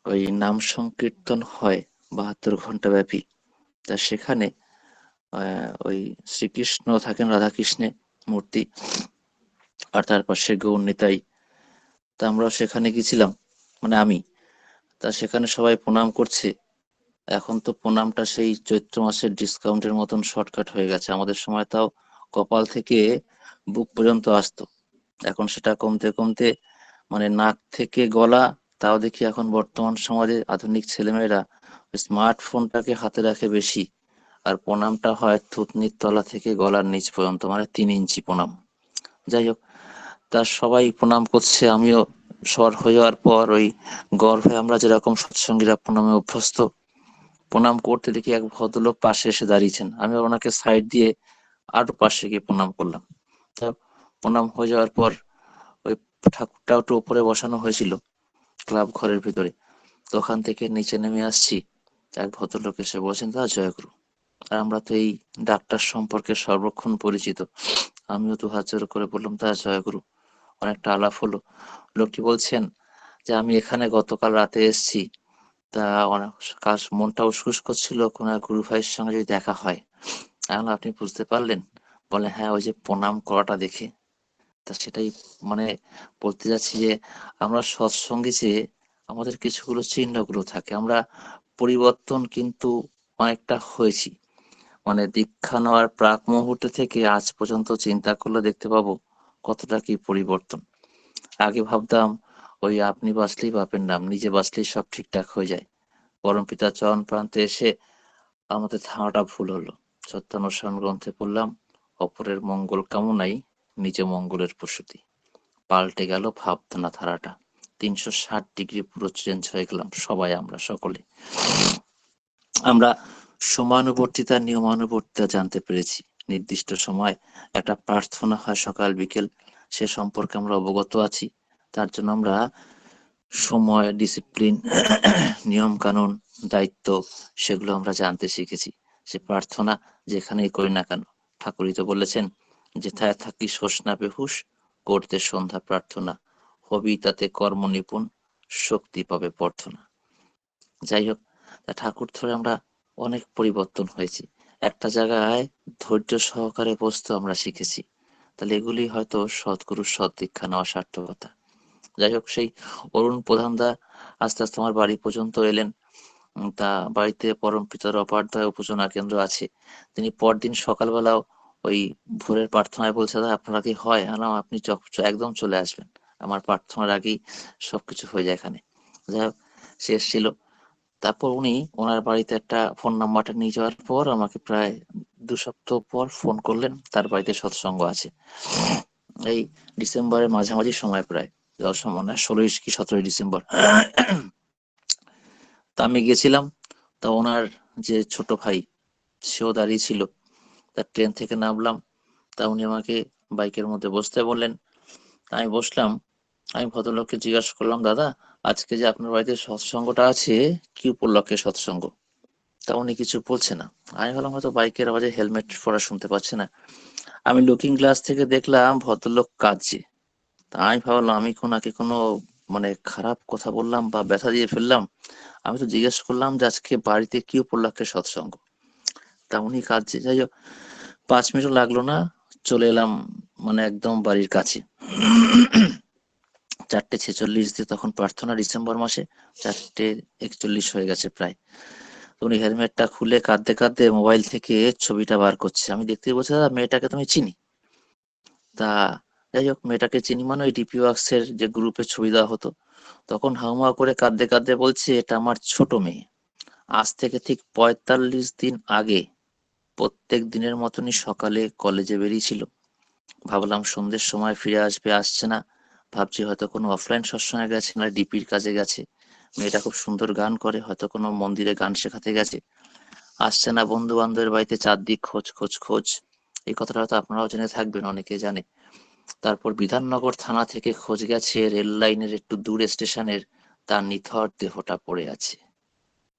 ওই নাম সংকীর্তন হয় 72 ঘন্টা ব্যাপী। তা সেখানে ওই শ্রীকৃষ্ণ থাকেন, রাধাকৃষ্ণের মূর্তি, আর তার পাশে গৌর নিতাই। তা আমরাও সেখানে গেছিলাম, মানে আমি। তা সেখানে সবাই প্রণাম করছে। এখন তো প্রণামটা সেই চৈত্র মাসের ডিসকাউন্টের মতন শর্টকাট হয়ে গেছে। আমাদের সময় তাও কপাল থেকে বুক পর্যন্ত আসতো, এখন সেটা কমতে কমতে মানে নাক থেকে গলা। তাও দেখি এখন বর্তমান সমাজে আধুনিক ছেলেমেয়েরা স্মার্টফোনটাকে হাতে রাখে বেশি, আর প্রণামটা হয় থুতনির তলা থেকে গলার নিচ পর্যন্ত, মানে 3 ইঞ্চি প্রণাম। যাই হোক, তার সবাই প্রণাম করছে, আমিও স্বর হয়ে যাওয়ার পর ওই গর্ভে আমরা যেরকম সৎসঙ্গীরা প্রণামে অভ্যস্ত, প্রণাম করতে দেখি এক ভদ্রলোক পাশে এসে দাঁড়িয়েছেন। আমি ওনাকে সাইড দিয়ে আরো পাশে গিয়ে প্রণাম করলাম। তা প্রণাম হয়ে যাওয়ার পর ওই ঠাকুরটা একটু উপরে বসানো হয়েছিল ক্লাব ঘরের ভিতরে, তো ওখান থেকে নিচে নেমে আসছি। এক ভদ্রলোক এসে বলছেন, দাদা জয়গুরু। আর আমরা তো এই ডাক্তার সম্পর্কে সর্বক্ষণ পরিচিত। আমিও 2 হাত জোড় করে বললাম, দাদা জয়গুরু। অনেকটা আলাপ হলো। লোকটি বলছেন যে আমি এখানে গতকাল রাতে এসেছি, তা অনেক কাজ মনটা উসখুস করছিল, কোনো এক গুরু ভাইয়ের সঙ্গে যদি দেখা হয়। এখন আপনি বুঝতে পারলেন? বলে হ্যাঁ, ওই যে প্রণাম করাটা দেখে। তা সেটাই মানে বলতে যাচ্ছি যে আমরা সৎসঙ্গে যে আমাদের কিছুগুলো চিহ্নগুলো থাকে, আমরা পরিবর্তন কিন্তু অনেকটা হয়েছি। মানে দীক্ষা নেওয়ার প্রাক মুহূর্ত থেকে আজ পর্যন্ত চিন্তা করলে দেখতে পাবো কতটা কি পরিবর্তন। আগে ভাবতাম ওই আপনি বাঁচলেই বাপের নাম, নিজে বাঁচলেই সব ঠিকঠাক হয়ে যায়। পরম পিতার চরণ প্রান্তে এসে আমাদের ধারণাটা ভুল হলো। সত্যানুসরণ গ্রন্থে পড়লাম, অপরের মঙ্গল কামনাই নিজে মঙ্গলের প্রসূতি। পাল্টে গেল ভাবনা ধারাটা। 360 ডিগ্রি পুরো চেঞ্জ হয়ে গেলাম সবাই, আমরা সকলে। আমরা সময়ানুবর্তিতা, নিয়মানুবর্তিতা জানতে পেরেছি। নির্দিষ্ট সময় একটা প্রার্থনা হয় সকাল বিকেল, সে সম্পর্কে আমরা অবগত আছি। তার জন্য আমরা সময়, ডিসিপ্লিন, নিয়ম কানুন, দায়িত্ব, সেগুলো আমরা জানতে শিখেছি। সে প্রার্থনা যেখানেই করি না কেন, ঠাকুরই তো বলেছেন, যেথায় থাকি শোষ না বেহুশ, করতে সন্ধ্যা প্রার্থনা, হবি তাতে কর্ম নিপুণ, শক্তি পাবে প্রার্থনা। যাই হোক, তা ঠাকুর ধরে আমরা অনেক পরিবর্তন হয়েছি। একটা জায়গায় ধৈর্য সহকারে বসতে আমরা শিখেছি। তাহলে এগুলি হয়তো সদ্গুরুর সৎ দীক্ষা নেওয়া সার্থকতা। যাই হোক, সেই অরুণ প্রধানদা আস্তে আস্তে আমার বাড়ি পর্যন্ত এলেন। তা বাড়িতে পরম পিতার অপারদয় উপজনা কেন্দ্র আছে। তিনি পরদিন সকালবেলাও ওই ভোরের প্রার্থনায় বলছে, দাদা আপনারা কি হয়? আপনি একদম চলে আসবেন, আমার প্রার্থনার আগেই সবকিছু হয়ে যায় এখানে। যাই হোক, সে এসেছিল। তারপর উনি ওনার বাড়িতে একটা ফোন নাম্বারটা নিয়ে যাওয়ার পর আমাকে প্রায় 2 সপ্তাহ পর ফোন করলেন, তার বাড়িতে সৎসঙ্গ আছে। এই ডিসেম্বরের মাঝামাঝি সময়, প্রায় যাওয়ার সময় না, 16ই কি 17ই ডিসেম্বর। তা আমি গেছিলাম। তা ওনার যে ছোট ভাই, সেও দাঁড়িয়ে ছিল। তার ট্রেন থেকে নামলাম। তা উনি আমাকে বাইকের মধ্যে বসতে বললেন। আমি বসলাম। আমি ভদ্রলোককে জিজ্ঞাসা করলাম, দাদা আজকে যে আপনার বাড়িতে সৎসঙ্গটা আছে, কি উপলক্ষে সৎসঙ্গ? তা উনি কিছু বলছে না। আমি ভাবলাম হয়তো বাইকের আওয়াজে হেলমেট পরা শুনতে পাচ্ছে না। আমি লুকিং গ্লাস থেকে দেখলাম ভদ্রলোক কাঁদছে। তা আমি ভাবলাম আমি ওনাকে কোনো মানে খারাপ কথা বললাম বা ব্যথা দিয়ে ফেললাম। আমি তো জিজ্ঞেস করলাম যে আজকে বাড়িতে কি উপলক্ষে সৎসঙ্গ। তা উনি কাঁদছে। যাই হোক, 5 মিনিটও লাগলো না, চলে এলাম মানে একদম বাড়ির কাছে। 4:46 দিয়ে তখন প্রার্থনা, ডিসেম্বর মাসে। 4:41 হয়ে গেছে প্রায়। তো উনি হেলমেটটা খুলে কাঁদতে কাঁদতে মোবাইল থেকে ছবিটা বার করছে। আমি দেখতেই বলছি, দাদা মেয়েটাকে তুমি চিনি? তা যাই হোক, মেয়েটাকে চিনি মানে ওই ডিপি ওয়ার্কসের যে গ্রুপে ছবি দেওয়া হতো। তখন হাউমাউ করে কাঁদতে কাঁদতে বলছে, এটা আমার ছোট মেয়ে। আজ থেকে ঠিক 45 দিন আগে প্রত্যেক দিনের মতনই সকালে কলেজে বেরিয়েছিল। ভাবলাম সন্ধ্যের সময় ফিরে আসবে, আসছে না। ভাবছি হয়তো কোনো অফলাইন সৎসঙ্গে গেছে, না ডিপির কাজে গেছে। মেয়েটা খুব সুন্দর গান করে, হয়তো কোনো মন্দিরে গান শেখাতে গেছে। আসছে না, বন্ধু বান্ধবের বাড়িতে চারদিক খোঁজ খোঁজ খোঁজ। এই কথাটা হয়তো আপনারাও জেনে থাকবেন, অনেকে জানে। তারপর বিধাননগর থানা থেকে খোঁজ গেছে রেল লাইনের একটু দূরে স্টেশনের, তার নিথর দেহটা পড়ে আছে।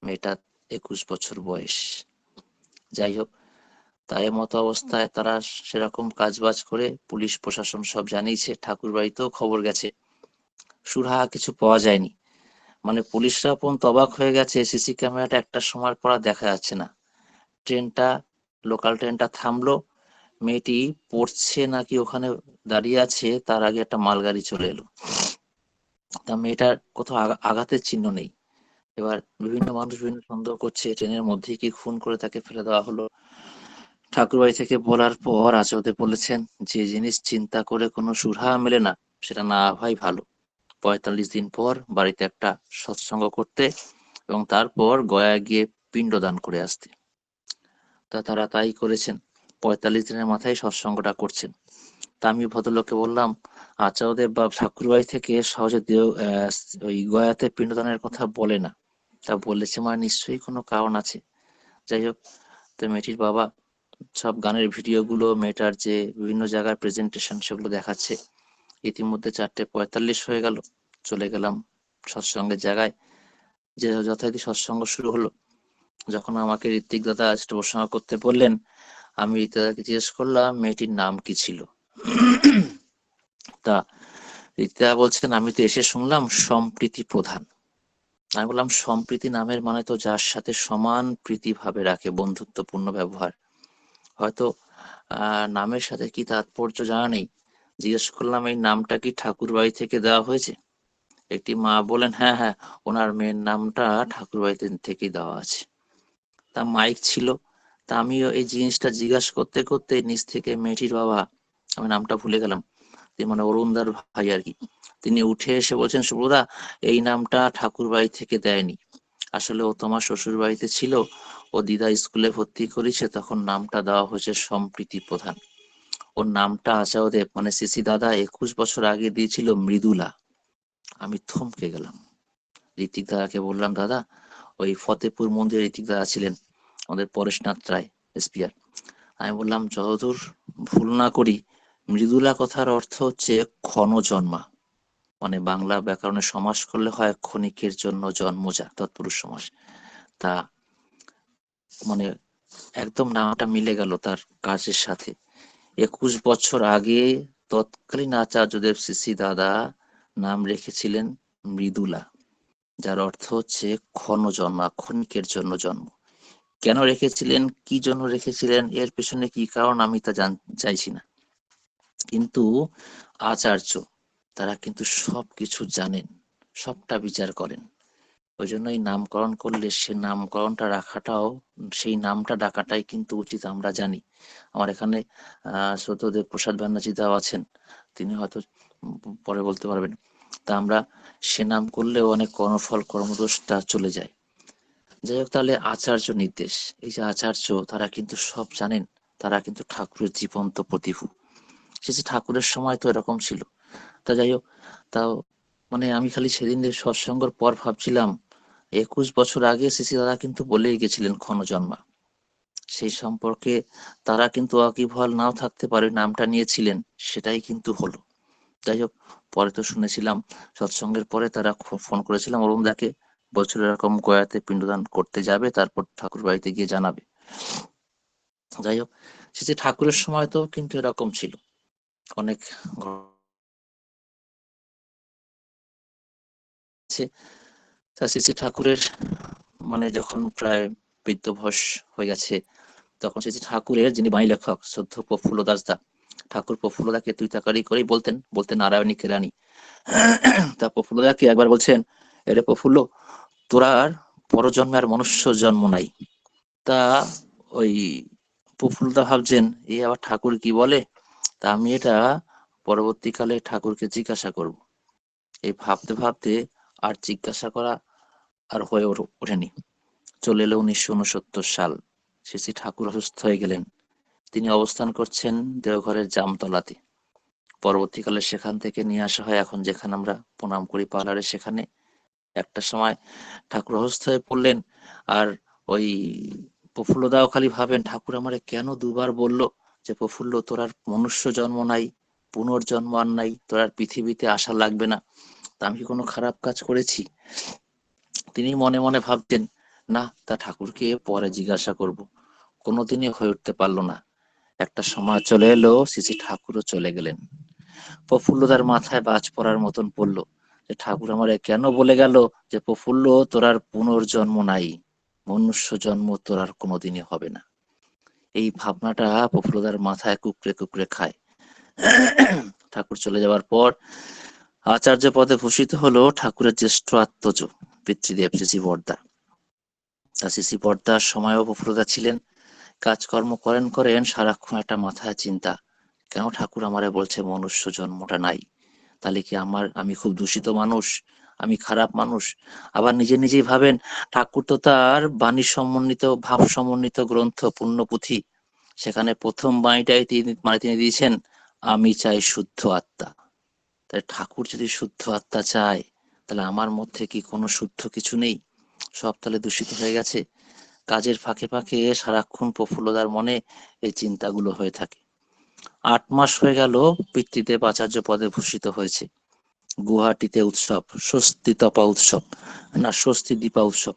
মেয়েটা 21 বছর বয়স। যাই হোক, তাই মতো অবস্থায় তারা সেরকম কাজবাজ করে পুলিশ প্রশাসন সব জানিয়েছে, ঠাকুর বাড়িতেও খবর গেছে। সুরাহা কিছু পাওয়া যায়নি। মানে পুলিশরা পর্যন্ত অবাক হয়ে গেছে, সিসি ক্যামেরাটা একটা সময় পর আর দেখা যাচ্ছে না। ট্রেনটা, লোকাল ট্রেনটা থামলো, মেয়েটি পড়ছে নাকি ওখানে দাঁড়িয়ে আছে তার আগে একটা মালগাড়ি চলে এলো। তা মেয়েটার কোথাও আঘাতের চিহ্ন নেই। এবার বিভিন্ন মানুষ বিভিন্ন সন্দেহ করছে ট্রেনের মধ্যে কি খুন করে তাকে ফেলে দেওয়া হলো। ঠাকুরবাড়ি থেকে বলার পর আচার্যদেব বলেছেন, যে জিনিস চিন্তা করে কোনো সুরাহা মেলে না সেটা না হয় ভালো। ৪৫ দিন পর বাড়িতে একটা সৎসঙ্গ করতে এবং তারপর গয়া গিয়ে পিণ্ডদান করে আসতে। তা তারা তাই করেছেন। ৪৫ দিনের মাথায় সৎসঙ্গটা করছেন। তা আমি ভদ্রলোককে বললাম, আচার্যদেব বা ঠাকুরবাড়ি থেকে সহজে ওই গয়াতে পিণ্ডদানের কথা বলে না। তা বলেছে মানে নিশ্চয়ই কোনো কারণ আছে। যাই হোক, তো মেয়েটির বাবা সব গানের ভিডিও গুলো, মেয়েটার যে বিভিন্ন জায়গায় প্রেজেন্টেশন সেগুলো দেখাচ্ছে। ইতিমধ্যে ৪:৪৫ হয়ে গেল। চলে গেলাম সৎসঙ্গের জায়গায়। যে যথারীতি সৎসঙ্গ শুরু হলো। যখন আমাকে ঋত্বিক দাদা প্রশ্ন করতে বললেন, আমি ঋত্বিক দাদাকে জিজ্ঞেস করলাম মেয়েটির নাম কি ছিল। তা ঋত্বিক দাদা বলছেন, আমি তো এসে শুনলাম সম্প্রীতি প্রধান। আমি বললাম, সম্প্রীতি নামের মানে তো যার সাথে সমান প্রীতি ভাবে রাখে, বন্ধুত্বপূর্ণ ব্যবহার। হয়তো নামের সাথে কি তাৎপর্য জানা নেই। জিজ্ঞেস করলাম, এই নামটা কি ঠাকুরবাড়ি থেকে দেওয়া হয়েছে? একটি মা বলেন, হ্যাঁ হ্যাঁ, ওনার মেয়ের নামটা ঠাকুরবাড়িতে থেকেই দেওয়া আছে। তা মাইক ছিল। তা আমিও এই জিনিসটা জিজ্ঞাসা করতে করতে নিচ থেকে মেয়েটির বাবা, আমি নামটা ভুলে গেলাম, মানে অরুণদার ভাই আর কি, তিনি উঠে এসে বলছেন, সুব্রদা, এই নামটা ঠাকুরবাড়ি থেকে দেয়নি। আসলে ও তোমার শ্বশুর বাড়িতে ছিল, ও দিদা স্কুলে ভর্তি করেছে, তখন নামটা দেওয়া হয়েছে সম্প্রীতি প্রধান। ওর নামটা আচার্যদেব মানে সিসি দাদা ২১ বছর আগে দিয়েছিল মৃদুলা। আমি থমকে গেলাম। ঋত্বিক দাদাকে বললাম, দাদা, ওই ফতেপুর মন্দিরে ঋত্বিক দাদা ছিলেন, আমাদের পরেশনাথ রায় এসপিআর। আমি বললাম, যতদূর ভুল না করি, মৃদুলা কথার অর্থ হচ্ছে ক্ষণজন্মা, মানে বাংলা ব্যাকরণে সমাস করলে হয় ক্ষণিকের জন্য জন্মজা, তৎপুরুষ সমাস। তা মানে একদম নামটা মিলে গেল তার কাজের সাথে। ২১ বছর আগে তৎকালীন আচার্যদেব সিসি দাদা নাম রেখেছিলেন মৃদুলা, যার অর্থ হচ্ছে ক্ষণজন্মা, ক্ষণিকের জন্য জন্ম। কেন রেখেছিলেন, কি জন্য রেখেছিলেন, এর পেছনে কি কারণ আমি তা চাইছি না, কিন্তু আচার্য তারা কিন্তু সবকিছু জানেন, সবটা বিচার করেন। ওই জন্য এই নামকরণ করলে সে নামকরণটা রাখাটাও, সেই নামটা ডাকাটাই কিন্তু উচিত, আমরা জানি। আমার এখানে শ্রদ্ধেয় প্রসাদ ব্যানার্জি দাও আছেন, তিনি হয়তো পরে বলতে পারবেন। তা আমরা সে নাম করলেও অনেক কর্মফল কর্মদোষটা চলে যায়। যাই হোক, তাহলে আচার্য নির্দেশ, এই যে আচার্য তারা কিন্তু সব জানেন, তারা কিন্তু ঠাকুরের জীবন্ত প্রতিভু। সে যে ঠাকুরের সময় তো এরকম ছিল। তা যাই হোক, তাও মানে আমি খালি সেদিন সৎসঙ্গের পর ভাবছিলাম, ২১ বছর আগে সিসি দাদা কিন্তু বলেই গেছিলেন ক্ষণজন্মা। সেই সম্পর্কে তারা কিন্তু ওয়াকিবহাল নাও থাকতে পারে, নামটা নিয়েছিলেন, সেটাই কিন্তু হলো। যাই হোক, পরে তো শুনেছিলাম সৎসঙ্গের পরে তারা ফোন করেছিলাম অরুণদাকে, বলছিল এরকম গয়াতে পিণ্ডদান করতে যাবে, তারপর ঠাকুর বাড়িতে গিয়ে জানাবে। যাই হোক, সে যে ঠাকুরের সময় তো কিন্তু এরকম ছিল, অনেক শ্রী ঠাকুরের মানে যখন প্রায় বৃদ্ধবয়স হয়ে গেছে, তখন শ্রী ঠাকুরের যিনি বাণী লেখক শ্রদ্ধ প্রফুল্ল দাস দা, ঠাকুর প্রফুল্লদাকে তুই তাকারি করেই বলতেন নারায়ণী কেরানি। তা প্রফুল্লদাকে একবার বলছেন, এরে প্রফুল্ল, তোরা আর পরজন্মে আর মনুষ্য জন্ম নাই। তা ওই প্রফুল্লদা ভাবছেন, এই আবার ঠাকুর কি বলে। তা আমি এটা পরবর্তীকালে ঠাকুরকে জিজ্ঞাসা করব। এই ভাবতে ভাবতে আর জিজ্ঞাসা করা আর হয়ে ওঠেনি। চলে এলো ১৯৬৯ সাল। শ্রী ঠাকুর অসুস্থ হয়ে গেলেন। তিনি অবস্থান করছেন দেওঘরের জামতলাতে। পরবর্তীকালে সেখান থেকে নিয়ে আসা হয় এখন যেখানে আমরা প্রণাম করি পার্লারে, সেখানে। একটা সময় ঠাকুর অসুস্থ হয়ে পড়লেন, আর ওই প্রফুল্লদাও খালি ভাবেন, ঠাকুর আমারে কেন দুবার বললো যে প্রফুল্ল, তোর আর মনুষ্য জন্ম নাই, পুনর্জন্ম আর নাই, তোর আর পৃথিবীতে আসা লাগবে না। তা আমি কি কোনো খারাপ কাজ করেছি? তিনি মনে মনে ভাবতেন, না, তা ঠাকুরকে পরে জিজ্ঞাসা করব। কোনোদিনই হয়ে উঠতে পারলো না। একটা সময় চলে এলো, শ্রী ঠাকুরও চলে গেলেন। প্রফুল্লদার মাথায় বাজ পড়ার মতন পড়লো। যে ঠাকুর আমারে কেন বলে গেল যে প্রফুল্ল তোর আর পুনর্জন্ম নাই, মনুষ্য জন্ম তোর আর কোনোদিনই হবে না। এই ভাবনাটা প্রফুল্লদার মাথায় কুকড়ে কুকড়ে খায়। ঠাকুর চলে যাওয়ার পর আচার্য পদে ভূষিত হলো ঠাকুরের জ্যেষ্ঠ আত্মজ পিতৃদেব শ্রী বর্দা। শ্রী বর্দার সময়ও প্রফুল্লদা ছিলেন, কাজকর্ম করেন সারাক্ষণ একটা মাথায় চিন্তা, কেন ঠাকুর আমারে বলছে মনুষ্য জন্মটা নাই, তাহলে কি আমি খুব দূষিত মানুষ, আমি খারাপ মানুষ? আবার নিজেই ভাবেন ঠাকুর তো তার বাণী সমন্বিত ভাব সমন্বিত গ্রন্থ পুণ্যপুঁথি, সেখানে প্রথম বাণীটাই তিনি দিয়েছেন আমি চাই শুদ্ধ আত্মা। তাই ঠাকুর যদি শুদ্ধ আত্মা চায়, তাহলে আমার মধ্যে কি কোনো শুদ্ধ কিছু নেই? সব তাহলে দূষিত হয়ে গেছে। কাজের ফাঁকে ফাঁকে সারাক্ষণ প্রফুল্লদার মনে এই চিন্তাগুলো হয়ে থাকে। 8 মাস হয়ে গেল পিতৃদেব আচার্য পদে ভূষিত হয়েছে। গুয়াহাটিতে উৎসব, স্বস্তি তপা উৎসব, না স্বস্তি দীপা উৎসব।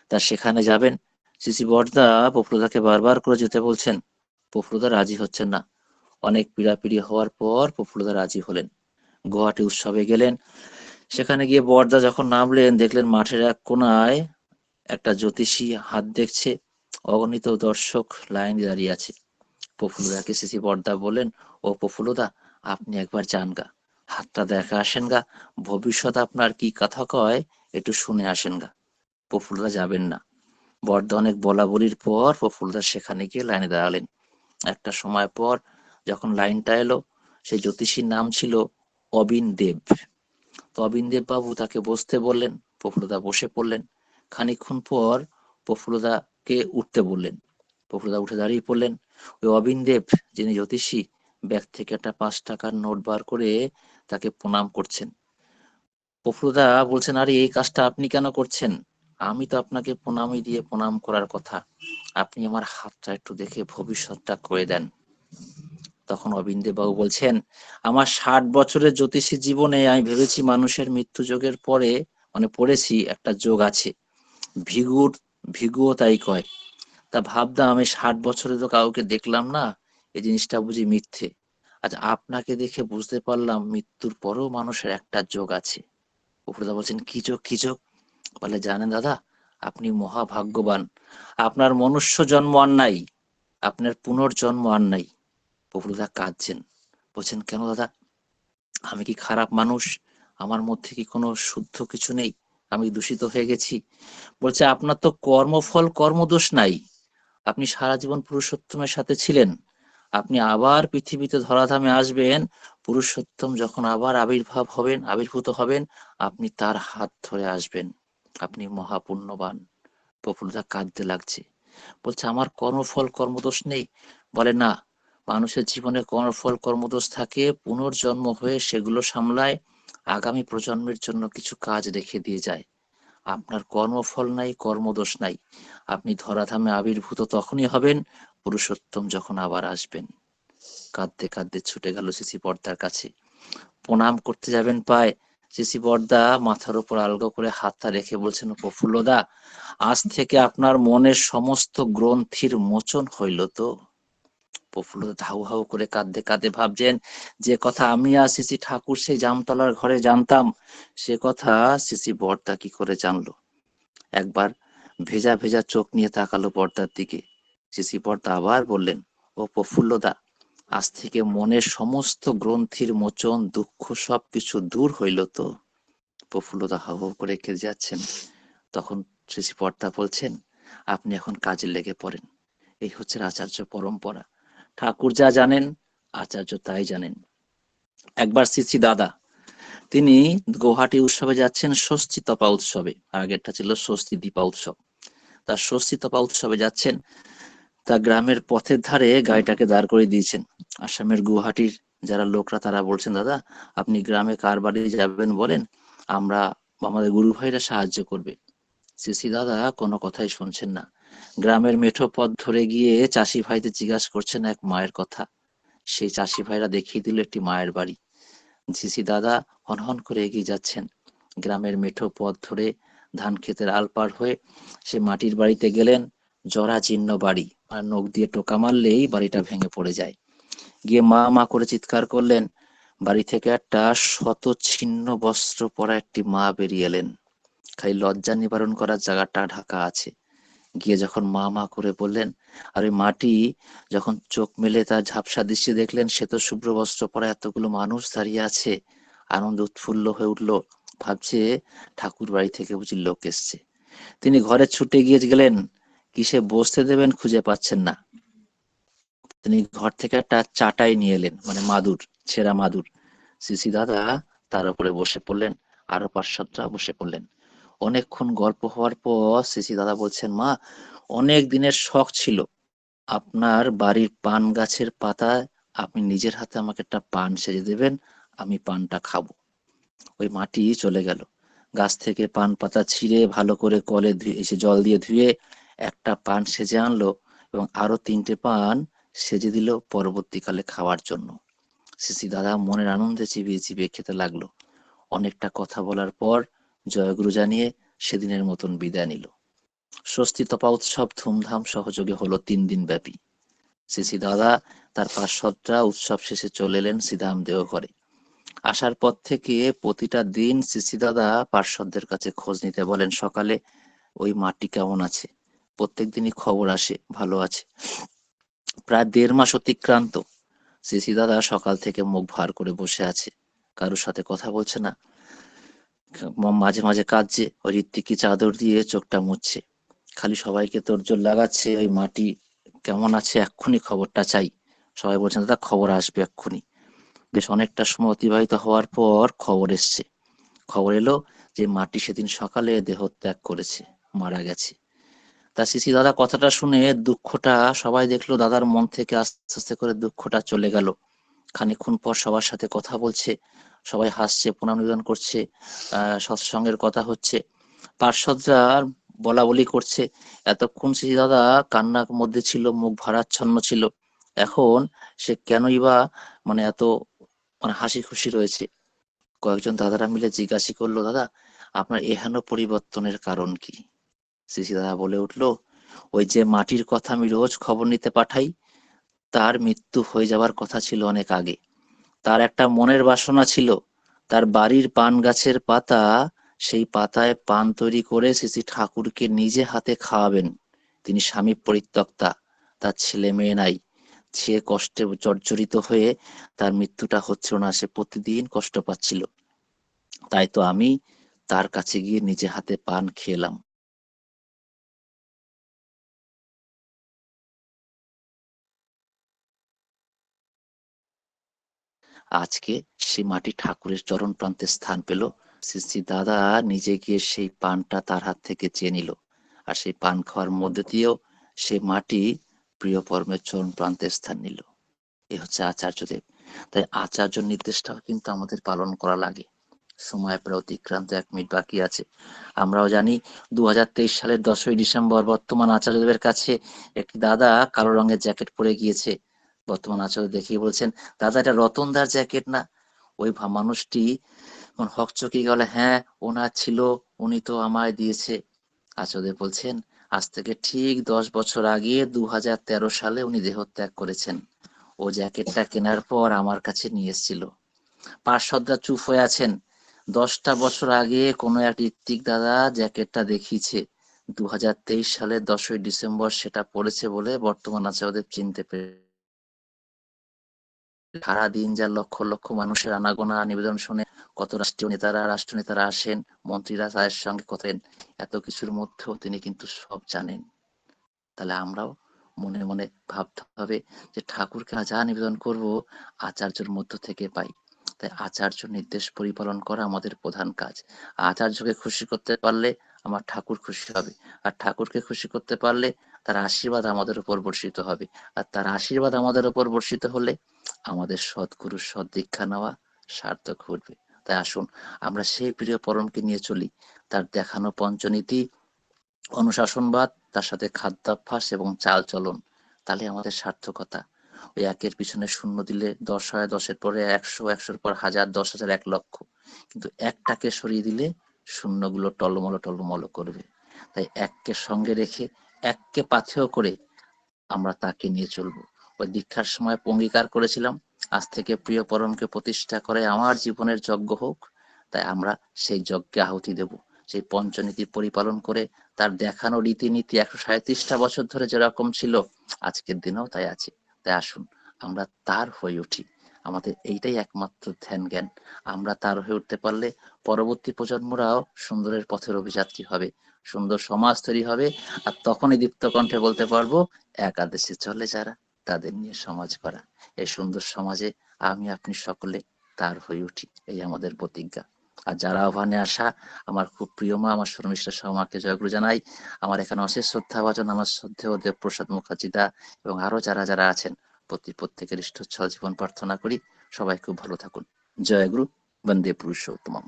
তা সেখানে যাবেন। শ্রী বর্দা প্রফুল্লদাকে বারবার করে যেতে বলছেন, প্রফুল্লদা রাজি হচ্ছেন না। অনেক পীড়াপিড়ি হওয়ার পর প্রফুল্লদা রাজি হলেন, গুয়াহাটি উৎসবে গেলেন। সেখানে গিয়ে বর্দা যখন নামলেন, দেখলেন মাঠের এক কোনায় একটা জ্যোতিষী হাত দেখছে, অগণিত দর্শক লাইন দাঁড়িয়ে আছে। প্রফুল্লদাকে শ্রী বর্দা বলেন, ও প্রফুল্লদা, আপনি একবার যান গা, হাতটা দেখা আসেন গা, ভবিষ্যৎ আপনার কি কথা কয় একটু শুনে আসেন গা। প্রফুল্লদা যাবেন না। বর্দা অনেক বলা বলির পর প্রফুল্লদা সেখানে গিয়ে লাইনে দাঁড়ালেন। একটা সময় পর যখন লাইনটা এলো, সেই জ্যোতিষীর নাম ছিল অবিন দেব। তো অবিন দেব বাবু তাকে বসতে বললেন, প্রফুল্লদা বসে পড়লেন। খানিকক্ষণ পর প্রফুল্লদাকে উঠতে বললেন, প্রফুল্লদা উঠে দাঁড়িয়ে পড়লেন। ওই অবিন দেব, যিনি জ্যোতিষী, ব্যাগ থেকে একটা 5 টাকার নোট বার করে তাকে প্রণাম করছেন। প্রফুল্লদা বলছেন, আরে এই কাজটা আপনি কেন করছেন? আমি তো আপনাকে প্রণামী দিয়ে প্রণাম করার কথা, আপনি আমার হাতটা একটু দেখে ভবিষ্যৎটা করে দেন। তখন অবিন্দেব বাবু বলছেন, আমার 60 বছরের জ্যোতিষী জীবনে আমি ভেবেছি মানুষের মৃত্যু যোগের পরে, মানে পড়েছি একটা যোগ আছে, ভিগুর ভিগুও তাই কয়। তা ভাবতাম আমি 60 বছরে তো কাউকে দেখলাম না, এই জিনিসটা বুঝি মিথ্যে। আজ আপনাকে দেখে বুঝতে পারলাম মৃত্যুর পরেও মানুষের একটা যোগ আছে। প্রফুল্লদা বলছেন, কি যোগ কি যোগ? বলে, জানেন দাদা, আপনি মহাভাগ্যবান, আপনার মনুষ্য জন্ম আর নাই, আপনার পুনর্জন্ম আর নাই। প্রফুল্লদা কাঁদছেন, বলছেন, কেন দাদা, আমি কি খারাপ মানুষ? আমার মধ্যে কি কোনো শুদ্ধ কিছু নেই? আমি দূষিত হয়ে গেছি? বলছে, আপনার তো কর্মফল কর্মদোষ নাই, আপনি সারা জীবন পুরুষোত্তমের সাথে ছিলেন, আপনি আবার পৃথিবীতে ধরাধামে আসবেন, পুরুষোত্তম যখন আবার আবির্ভূত হবেন, আপনি তার হাত ধরে আসবেন, আপনি মহাপুণ্যবান। প্রফুল্লদা কাঁদতে লাগছে, বলছে, আমার কর্মফল কর্মদোষ নেই? বলে, না, মানুষের জীবনে কর্মফল কর্মদোষ থাকে, পুনর্জন্ম হয়ে সেগুলো সামলায়, আগামী প্রজন্মের জন্য কিছু কাজ রেখে দিয়ে যায়। আপনার কর্মফল নাই, কর্মদোষ নাই, আপনি ধরাধামে আবির্ভূত তখনই হবেন, পুরুষোত্তম যখন আবার আসবেন। কাঁদতে কাঁদতে ছুটে গেল শ্রী বর্দার কাছে, প্রণাম করতে যাবেন পায়, শ্রী বর্দা মাথার উপর আলগো করে হাতটা রেখে বলছেন, প্রফুল্লদা, আজ থেকে আপনার মনের সমস্ত গ্রন্থির মোচন হইল তো? প্রফুল্লদা ধাউ হাউ করে কাঁদতে কাঁদতে ভাবছেন, যে কথা আমি আর শ্রী ঠাকুর সেই জামতলার ঘরে জানতাম, সে কথা শ্রী বর্দা কি করে জানলো? একবার ভেজা ভেজা চোখ নিয়ে তাকালো পর্দার দিকে। শ্রী পর্দা আবার বললেন, ও প্রফুল্লদা, আজ থেকে মনের সমস্ত গ্রন্থির মোচন, দুঃখ সবকিছু দূর হইল তো? প্রফুল্লদা হাউ হাউ করে কেঁদে যাচ্ছেন। তখন শ্রী পর্দা বলছেন, আপনি এখন কাজে লেগে পড়েন। এই হচ্ছে আচার্য পরম্পরা, ঠাকুর যা জানেন আচার্য তাই জানেন। একবার শ্রী দাদা, তিনি গুয়াহাটি উৎসবে যাচ্ছেন, ষষ্ঠী তপা উৎসবে, আগেরটা ছিল ষষ্ঠী দীপা উৎসব। তার ষষ্ঠী তপা উৎসবে যাচ্ছেন, তা গ্রামের পথের ধারে গাড়িটাকে দাঁড় করে দিয়েছেন। আসামের গুয়াহাটির যারা লোকরা তারা বলছেন, দাদা, আপনি গ্রামে কার বাড়ি যাবেন বলেন, আমরা আমাদের গুরু ভাইরা সাহায্য করবে। শ্রী দাদা কোনো কথাই শুনছেন না, গ্রামের মেঠো পথ ধরে গিয়ে চাষি ভাইদের জিজ্ঞাসা করছেন এক মায়ের কথা। সেই চাষি ভাইরা দেখিয়ে দিল একটি মায়ের বাড়ি। শ্রী দাদা হনহন করে এগিয়ে যাচ্ছেন, গ্রামের মেঠো পথ ধরে ধান ক্ষেতের আলপার হয়ে সে মাটির বাড়িতে গেলেন। জরাজীর্ণ বাড়ি, নখ দিয়ে টোকা মারলেই বাড়িটা ভেঙে পড়ে যায়। গিয়ে মা মা করে চিৎকার করলেন, বাড়ি থেকে একটা শত ছিন্ন বস্ত্র পরা একটি মা বেরিয়ে এলেন। খালি লজ্জা নিবারণ করার জায়গাটা ঢাকা আছে। গিয়ে যখন মা মা করে বললেন, আর ওই মাটি যখন চোখ মেলে তার ঝাপসা দৃষ্টি দেখলেন, সে তো শুভ্র বস্ত্র পরা এতগুলো মানুষ দাঁড়িয়ে আছে। আনন্দ উৎফুল্ল হয়ে উঠলো, ভাবছে ঠাকুর বাড়ি থেকে বুঝি লোক এসছে। তিনি ঘরে ছুটে গিয়ে গেলেন, কিসে বসতে দেবেন খুঁজে পাচ্ছেন না। তিনি ঘর থেকে একটা চাটাই নিয়ে এলেন, মানে মাদুর, ছেঁড়া মাদুর। সিসি দাদা তার উপরে বসে পড়লেন, আরো পার্শ্বদরা বসে পড়লেন। অনেকক্ষণ গল্প হওয়ার পর সিসি দাদা বলছেন, মা, অনেক দিনের শখ ছিল আপনার বাড়ির পান গাছের পাতায় আপনি নিজের হাতে আমাকে একটা পান সেজে দেবেন, আমি পানটা খাবো। ওই মাটি চলে গেল, গাছ থেকে পান পাতা ছিঁড়ে ভালো করে কলে ধুয়ে এসে জল দিয়ে ধুয়ে একটা পান সেজে আনলো এবং আরো 3টে পান সেজে দিল পরবর্তীকালে খাওয়ার জন্য। সিসি দাদা মনের আনন্দে চিবিয়ে চিবিয়ে খেতে লাগলো। অনেকটা কথা বলার পর জয়গুরু জানিয়ে সেদিনের মতন বিদায় নিল। ষষ্ঠী তপা উৎসব ধুমধাম সহযোগে হলো 3 দিন ব্যাপী। সিসি দাদা তার পার্শ্বদরা উৎসব শেষে চলে এলেন সিদাম দেওঘরে। আসার পর থেকে প্রতিটা দিন সিসি দাদা পার্শ্বদের কাছে খোঁজ নিতে বলেন, সকালে ওই মাটি কেমন আছে। প্রত্যেক দিনই খবর আসে, ভালো আছে। প্রায় 1.5 মাস অতিক্রান্ত। সিসি দাদা সকাল থেকে মুখ ভার করে বসে আছে, কারোর সাথে কথা বলছে না। মাঝে মাঝে কাঁদছে, ওই ঋত্বিকি চাদর দিয়ে চোখটা মুছছে। খালি সবাইকে তোড়জোড় লাগাচ্ছে, ওই মাটি কেমন আছে, এক্ষুনি খবরটা চাই। সবাই বলছেন, দাদা খবর আসবে এক্ষুনি। বেশ অনেকটা সময় অতিবাহিত হওয়ার পর খবর এসছে। খবর এলো যে মাটি সেদিন সকালে দেহত্যাগ করেছে, মারা গেছে। তা সিসি দাদা কথাটা শুনে দুঃখটা সবাই দেখলো, দাদার মন থেকে আস্তে আস্তে করে দুঃখটা চলে গেল। খানিকক্ষণ পর সবার সাথে কথা বলছে, সবাই হাসছে, প্রণাম নিবেদন করছে, সৎসঙ্গের কথা হচ্ছে, পার্শ্বদরা বলা বলি করছে। এতক্ষণ সিসি দাদা কান্নার মধ্যে ছিল, মুখ ভারাচ্ছন্ন ছিল। এখন সে কেনই বা এত হাসি খুশি রয়েছে। কয়েকজন দাদারা মিলে জিজ্ঞাসা করলো, দাদা আপনার এহেন পরিবর্তনের কারণ কি? সিসি দাদা বলে উঠলো, ওই যে মাটির কথা আমি রোজ খবর নিতে পাঠাই, তার মৃত্যু হয়ে যাবার কথা ছিল অনেক আগে। তার একটা মনের বাসনা ছিল, তার বাড়ির পান গাছের পাতা, সেই পাতায় পান তৈরি করে শ্রী ঠাকুরকে নিজে হাতে খাওয়াবেন। তিনি স্বামী পরিত্যক্তা, তার ছেলে মেয়ে নাই। সে কষ্টে জর্জরিত হয়ে তার মৃত্যুটা হচ্ছিল না, সে প্রতিদিন কষ্ট পাচ্ছিল। তাই তো আমি তার কাছে গিয়ে নিজে হাতে পান খেলাম। আজকে সেই মাটি ঠাকুরের চরণ প্রান্তে স্থান পেল। শ্রী শ্রী দাদা নিজে গিয়ে সেই পানটা তার হাত থেকে চেয়ে নিল, আর সেই পান খাওয়ার মধ্যে দিয়েও সে মাটি প্রিয় পরমের চরণ প্রান্তে স্থান নিল। এ হচ্ছে আচার্যদেব। তাই আচার্য নির্দেশটাও কিন্তু আমাদের পালন করা লাগে। সময় প্রায় অতিক্রান্ত, 1 মিনিট বাকি আছে। আমরাও জানি 2023 সালের 10ই ডিসেম্বর বর্তমান আচার্যদেবের কাছে একটি দাদা কালো রঙের জ্যাকেট পরে গিয়েছে। বর্তমান আচার্য দেখিয়ে বলছেন, দাদা এটা রতনদার জ্যাকেট না? ওই মানুষটি হকচকিয়ে গেল, হ্যাঁ ওনার ছিল, উনি তো আমায় দিয়েছে। আচার্যদেব বলছেন, আজ থেকে ঠিক 10 বছর আগে 2013 সালে উনি দেহত্যাগ করেছেন। ও জ্যাকেটটা কেনার পর আমার কাছে নিয়ে এসেছিল। পার্শ্বদরা চুপ হয়ে আছেন। 10টা বছর আগে কোনো এক ঋত্বিক দাদা জ্যাকেটটা দেখিয়েছে, 2023 সালের 10ই ডিসেম্বর সেটা পড়েছে বলে বর্তমান আচার্যদেব চিনতে পেরে। সারাদিন যা লক্ষ লক্ষ মানুষের আনাগোনা নিবেদন শুনে, কত রাষ্ট্রনেতারা আসেন, মন্ত্রীরা তাদের সঙ্গে কথা বলেন, এত কিছুর মধ্যেও তিনি কিন্তু সব জানেন। তাহলে আমরাও মনে মনে ভাবতে হবে যে ঠাকুরকে যা নিবেদন করব আচার্যের মধ্য থেকে পাই। তাই আচার্য নির্দেশ পরিপালন করা আমাদের প্রধান কাজ। আচার্যকে খুশি করতে পারলে আমার ঠাকুর খুশি হবে, আর ঠাকুরকে খুশি করতে পারলে তার আশীর্বাদ আমাদের উপর বর্ষিত হবে, আর তার আশীর্বাদ আমাদের উপর বর্ষিত হলে আমাদের সদ্গুরুর সদ্দীক্ষা নেওয়া সার্থক ঘটবে। তাই আসুন আমরা সেই প্রিয় পরমকে নিয়ে চলি, তার দেখানো পঞ্চনীতি, অনুশাসনবাদ, তার সাথে খাদ্যাভ্যাস এবং চাল চলন, তাহলে আমাদের সার্থকতা। ওই একের পিছনে শূন্য দিলে 10 হয়, 10-এর পরে 100, 100-এর পর 1000, 10,000, 1 লক্ষ। কিন্তু একটাকে সরিয়ে দিলে শূন্যগুলো টলমলো টলমলো করবে। তাই এককে সঙ্গে রেখে, এককে পাথেয় করে আমরা তাকে নিয়ে চলবো। ওই দীক্ষার সময় অঙ্গীকার করেছিলাম, আজ থেকে প্রিয় পরমকে প্রতিষ্ঠা করে আমার জীবনের যজ্ঞ হোক, তাই আমরা সেই যজ্ঞে আহুতি দেব। সেই পঞ্চনীতি পরিপালন করে তার দেখানো রীতিনীতি 137টা বছর ধরে যেরকম ছিল আজকের দিনেও তাই আছে। তাই আসুন আমরা তার হয়ে উঠি। আমাদের এইটাই একমাত্র ধ্যান জ্ঞান। আমরা তার হয়ে উঠতে পারলে পরবর্তী প্রজন্মরাও সুন্দরের পথের অভিযাত্রী হবে, সুন্দর সমাজ তৈরি হবে। আর তখনই দীপ্ত কণ্ঠে বলতে পারবো, একাদশে চলে যারা তাদের নিয়ে সমাজ করা। এই সুন্দর সমাজে আমি আপনি সকলে তার হয়ে উঠি, এই আমাদের প্রতিজ্ঞা। আর যারা আহ্বানে আসা, আমার খুব প্রিয় মা, আমার শর্মিষ্ঠা সমাকে জয়গুরু জানাই। আমার এখানে অশেষ শ্রদ্ধা ভাজন আমার শ্রদ্ধেয় দেবপ্রসাদ মুখার্জি দা এবং আরো যারা যারা আছেন, প্রত্যেকের ইষ্টচ্ছল জীবন প্রার্থনা করি। সবাই খুব ভালো থাকুন। জয় গুরু, বন্দে পুরুষোত্তমম।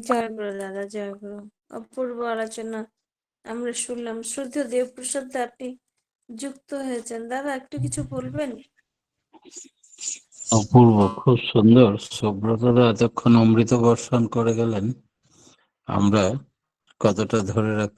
জয় গুরু দাদা, জয় গুরু। অপূর্ব আলোচনা আমরা শুনলাম। শ্রদ্ধেয় দেবপ্রসাদ দা, আপনি যুক্ত হয়েছেন, দাদা একটু কিছু বলবেন? অপূর্ব, খুব সুন্দর। সুব্রতদা এতক্ষণ অমৃত বর্ষণ করে গেলেন। আমরা কতটা ধরে রাখতে